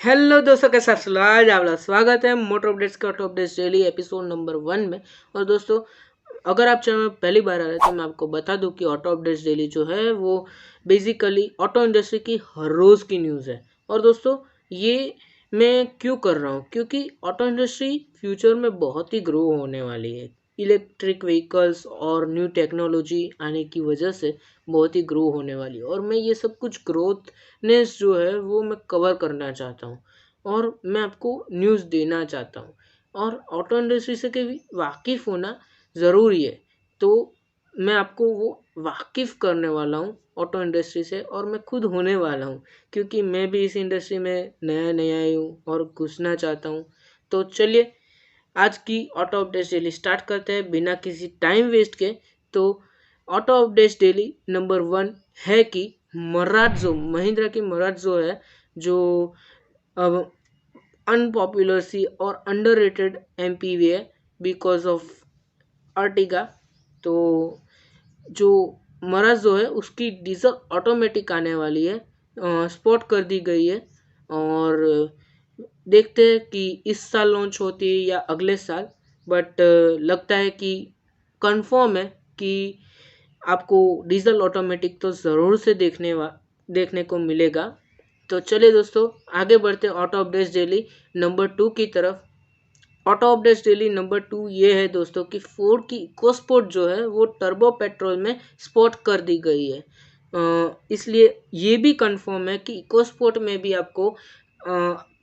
Hello दोस्तों, कैसे आज आपका स्वागत है मोटर अपडेट्स के auto updates daily episode number 1 में। और दोस्तों, अगर आप चैनल में पहली बार आ रहे हैं तो मैं आपको बता दूं कि ऑटो अपडेट्स डेली जो है वो बेसिकली ऑटो इंडस्ट्री की हर रोज़ की न्यूज़ है। और दोस्तों, ये मैं क्यों कर रहा हूँ? क्योंकि ऑटो इंडस्ट्री फ्यूचर में बहुत ही ग्रो होने वाली है। इलेक्ट्रिक व्हीकल्स और न्यू टेक्नोलॉजी आने की वजह से बहुत ही ग्रो होने वाली है, और मैं ये सब कुछ ग्रोथनेस जो है वो मैं कवर करना चाहता हूँ और मैं आपको न्यूज़ देना चाहता हूँ। और ऑटो इंडस्ट्री से कभी वाकिफ़ होना ज़रूरी है, तो मैं आपको वो वाकिफ़ करने वाला हूँ ऑटो इंडस्ट्री से, और मैं खुद होने वाला हूँ क्योंकि मैं भी इस इंडस्ट्री में नया नया ही हूँ और घुसना चाहता हूँ। तो चलिए आज की ऑटो अपडेट्स डेली स्टार्ट करते हैं बिना किसी टाइम वेस्ट के। तो ऑटो अपडेट्स डेली नंबर 1 है कि मराजो महिंद्रा की मराजो है, जो अब अनपॉपुलर सी और अंडररेटेड एमपीवी है बिकॉज ऑफ अर्टिगा। तो जो मराजो है उसकी डीजल ऑटोमेटिक आने वाली है, स्पॉट कर दी गई है। और देखते हैं कि इस साल लॉन्च होती है या अगले साल, बट लगता है कि कंफर्म है कि आपको डीजल ऑटोमेटिक तो ज़रूर से देखने को मिलेगा। तो चलिए दोस्तों, आगे बढ़ते ऑटो अपडेट्स डेली नंबर 2 की तरफ। ऑटो अपडेट्स डेली नंबर 2 ये है दोस्तों कि फोर्ड की इकोस्पोर्ट जो है वो टर्बो पेट्रोल में स्पॉट कर दी गई है। इसलिए ये भी कंफर्म है कि इकोस्पोर्ट में भी आपको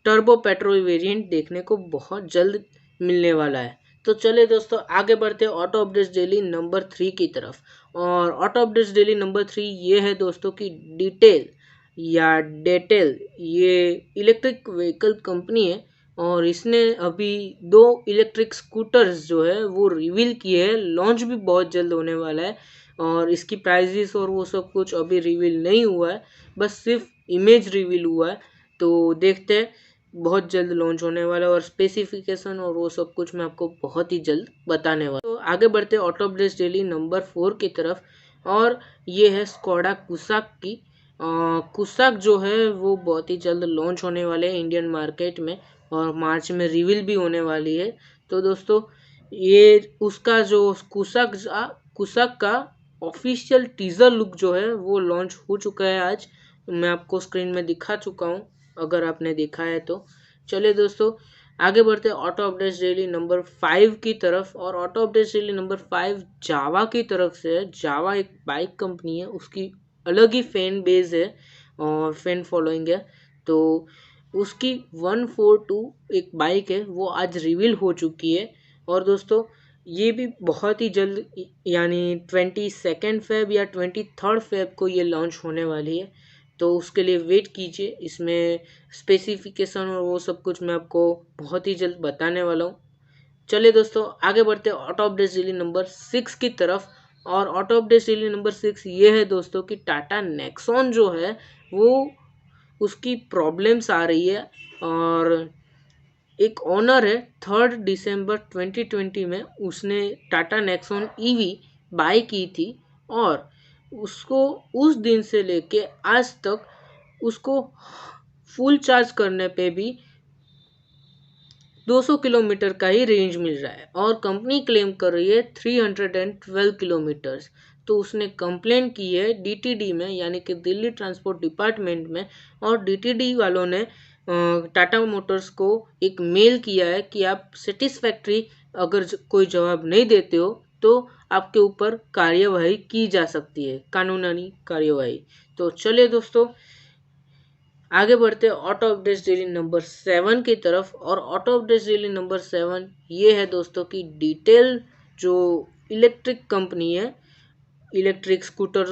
टर्बो पेट्रोल वेरिएंट देखने को बहुत जल्द मिलने वाला है। तो चलिए दोस्तों, आगे बढ़ते हैं ऑटो अपडेट्स डेली नंबर 3 की तरफ। और ऑटो अपडेट्स डेली नंबर 3 ये है दोस्तों कि डिटेल या डेटेल ये इलेक्ट्रिक व्हीकल कंपनी है, और इसने अभी 2 इलेक्ट्रिक स्कूटर्स जो है वो रिवील किए हैं। लॉन्च भी बहुत जल्द होने वाला है, और इसकी प्राइजेस और वो सब कुछ अभी रिवील नहीं हुआ है, बस सिर्फ इमेज रिवील हुआ है। तो देखते हैं, बहुत जल्द लॉन्च होने वाला है और स्पेसिफिकेशन और वो सब कुछ मैं आपको बहुत ही जल्द बताने वाला। तो आगे बढ़ते हैं ऑटो अपडेट्स डेली नंबर 4 की तरफ। और ये है स्कोडा कुसाक की। कुसाक जो है वो बहुत ही जल्द लॉन्च होने वाले हैं इंडियन मार्केट में, और मार्च में रिवील भी होने वाली है। तो दोस्तों, ये उसका जो कुसाक का ऑफिशियल टीजर लुक जो है वो लॉन्च हो चुका है आज। मैं आपको स्क्रीन में दिखा चुका हूँ अगर आपने देखा है तो। चलिए दोस्तों, आगे बढ़ते हैं ऑटो अपडेट्स डेली नंबर 5 की तरफ। और ऑटो अपडेट्स डेली नंबर 5 जावा की तरफ से है। जावा एक बाइक कंपनी है, उसकी अलग ही फैन बेस है और फैन फॉलोइंग है। तो उसकी 142 एक बाइक है वो आज रिवील हो चुकी है। और दोस्तों, ये भी बहुत ही जल्द यानी 22 फेब या 23 फेब को ये लॉन्च होने वाली है। तो उसके लिए वेट कीजिए, इसमें स्पेसिफिकेशन और वो सब कुछ मैं आपको बहुत ही जल्द बताने वाला हूँ। चलिए दोस्तों, आगे बढ़ते हैं ऑटो अपडेट्स डेली नंबर 6 की तरफ। और ऑटो अपडेट्स डेली नंबर 6 ये है दोस्तों कि टाटा नेक्सॉन जो है वो उसकी प्रॉब्लम्स आ रही है। और एक ऑनर है, 3 दिसंबर 2020 में उसने टाटा नेक्सॉन ईवी बाई की थी, और उसको उस दिन से लेके आज तक उसको फुल चार्ज करने पे भी 200 किलोमीटर का ही रेंज मिल रहा है, और कंपनी क्लेम कर रही है 312 किलोमीटर्स। तो उसने कंप्लेन की है डीटीडी में, यानी कि दिल्ली ट्रांसपोर्ट डिपार्टमेंट में। और डीटीडी वालों ने टाटा मोटर्स को एक मेल किया है कि आप सेटिस्फैक्ट्री अगर कोई जवाब नहीं देते हो तो आपके ऊपर कार्यवाही की जा सकती है, कानूनी कार्यवाही। तो चलिए दोस्तों, आगे बढ़ते हैं ऑटो अपडेट्स डेली नंबर 7 की तरफ। और ऑटो अपडेट्स डेली नंबर 7 ये है दोस्तों की डिटेल, जो इलेक्ट्रिक कंपनी है, इलेक्ट्रिक स्कूटर्स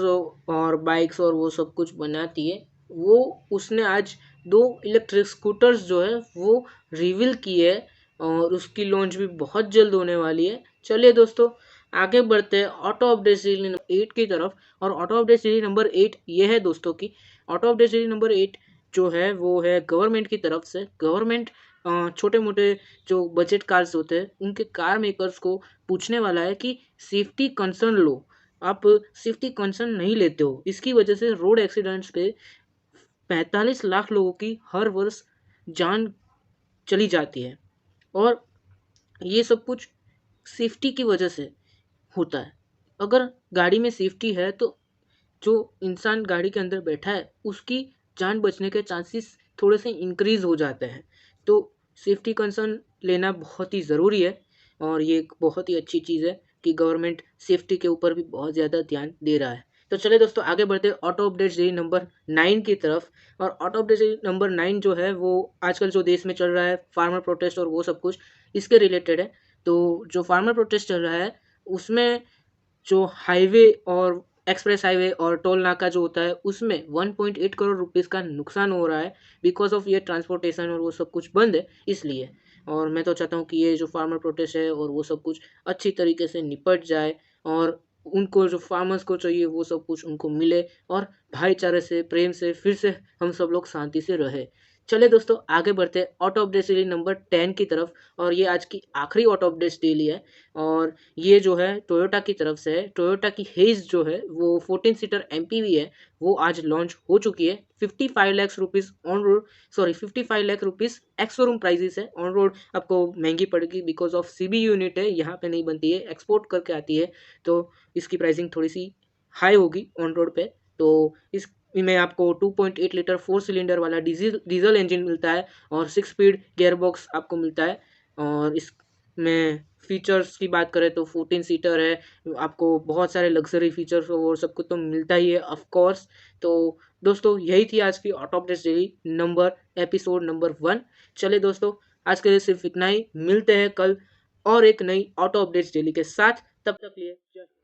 और बाइक्स और वो सब कुछ बनाती है, वो उसने आज 2 इलेक्ट्रिक स्कूटर्स जो है वो रिवील किए है, और उसकी लॉन्च भी बहुत जल्द होने वाली है। चलिए दोस्तों, आगे बढ़ते हैं ऑटो अपडेट्स डेली नंबर 8 की तरफ। और ऑटो अपडेट्स डेली नंबर 8 ये है दोस्तों की ऑटो अपडेट्स डेली नंबर 8 जो है वो है गवर्नमेंट की तरफ से। गवर्नमेंट छोटे मोटे जो बजट कार्स होते हैं उनके कार मेकर्स को पूछने वाला है कि सेफ्टी कंसर्न लो। आप सेफ्टी कंसर्न नहीं लेते हो, इसकी वजह से रोड एक्सीडेंट्स पे 45 लाख लोगों की हर वर्ष जान चली जाती है। और ये सब कुछ सेफ्टी की वजह से होता है। अगर गाड़ी में सेफ्टी है तो जो इंसान गाड़ी के अंदर बैठा है उसकी जान बचने के चांसेस थोड़े से इंक्रीज हो जाते हैं। तो सेफ्टी कंसर्न लेना बहुत ही ज़रूरी है और ये एक बहुत ही अच्छी चीज़ है कि गवर्नमेंट सेफ्टी के ऊपर भी बहुत ज़्यादा ध्यान दे रहा है। तो चलिए दोस्तों आगे बढ़ते हैं ऑटो अपडेट्स डे नंबर 9 की तरफ। और ऑटो अपडेट्स डे नंबर 9 जो है वो आजकल जो देश में चल रहा है फार्मर प्रोटेस्ट और वो सब कुछ इसके रिलेटेड है। तो जो फार्मर प्रोटेस्ट चल रहा है उसमें जो हाईवे और एक्सप्रेस हाईवे और टोल नाका जो होता है उसमें 1.8 करोड़ रुपीस का नुकसान हो रहा है बिकॉज ऑफ ये ट्रांसपोर्टेशन और वो सब कुछ बंद है इसलिए। और मैं तो चाहता हूँ कि ये जो फार्मर प्रोटेस्ट है और वो सब कुछ अच्छी तरीके से निपट जाए और उनको जो फार्मर्स को चाहिए वो सब कुछ उनको मिले और भाईचारे से प्रेम से फिर से हम सब लोग शांति से रहे। चले दोस्तों आगे बढ़ते हैं ऑटो अपडेट्स डेली नंबर 10 की तरफ। और ये आज की आखिरी ऑटो अपडेट्स डेली है और ये जो है टोयोटा की तरफ से है। टोयोटा की हेज जो है वो 14 सीटर एमपीवी है, वो आज लॉन्च हो चुकी है। 55 lakh rupees on road, sorry 55 lakh rupees ex showroom prices है। ऑन रोड आपको महंगी पड़ेगी बिकॉज ऑफ सीबी यूनिट है, यहाँ पे नहीं बनती है, एक्सपोर्ट करके आती है, तो इसकी प्राइसिंग थोड़ी सी हाई होगी ऑन रोड पे। तो इस में आपको 2.8 लीटर 4 सिलेंडर वाला डीजल इंजन मिलता है और 6 स्पीड गियर बॉक्स आपको मिलता है। और इसमें फीचर्स की बात करें तो 14 सीटर है, आपको बहुत सारे लग्जरी फीचर्स और सब कुछ तो मिलता ही है ऑफ कोर्स। तो दोस्तों यही थी आज की auto updates daily number episode number 1। चले दोस्तों आज के लिए सिर्फ इतना ही, मिलते हैं कल और एक नई ऑटो अपडेट्स डेली के साथ। तब तक लिए जय